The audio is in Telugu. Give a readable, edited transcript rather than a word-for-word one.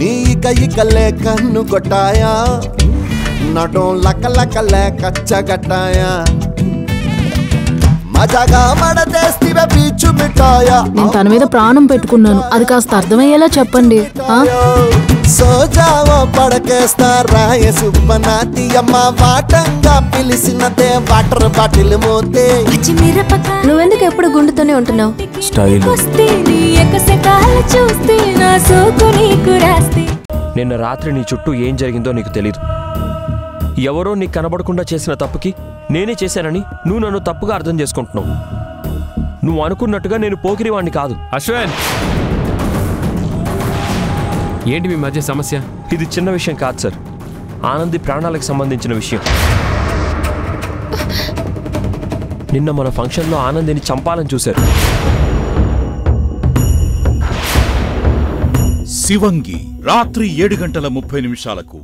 నీ ఇకలే కన్ను కొట్టాయా నటం లకలకలే కచ్చగట్టాయా మజాగా మడతేస్తివే పీచు మిఠాయా నేను తన మీద ప్రాణం పెట్టుకున్నాను అది కాస్త అర్థమయ్యేలా చెప్పండి సోజావో పడకేస్తారా సుబ్బనాతి అమ్మ వాటంగా పిలిసినదే వాటర్ బాటిల్ మోతే నువ్వెందుకు ఎప్పుడు గుండుతోనే ఉంటున్నావు నిన్న రాత్రి నీ చుట్టూ ఏం జరిగిందో నీకు తెలీదు. ఎవరో నీకు కనబడకుండా చేసిన తప్పుకి నేనే చేశానని నువ్వు నన్ను తప్పుగా అర్థం చేసుకుంటున్నావు. నువ్వు అనుకున్నట్టుగా నేను పోకిరివాణ్ణి కాదు. అశ్వన్, ఏంటి మీ మధ్య సమస్య? ఇది చిన్న విషయం కాదు సార్, ఆనంది ప్రాణాలకు సంబంధించిన విషయం. నిన్న మన ఫంక్షన్లో ఆనందిని చంపాలని చూశారు. శివంగి రాత్రి 7:30 నిమిషాలకు.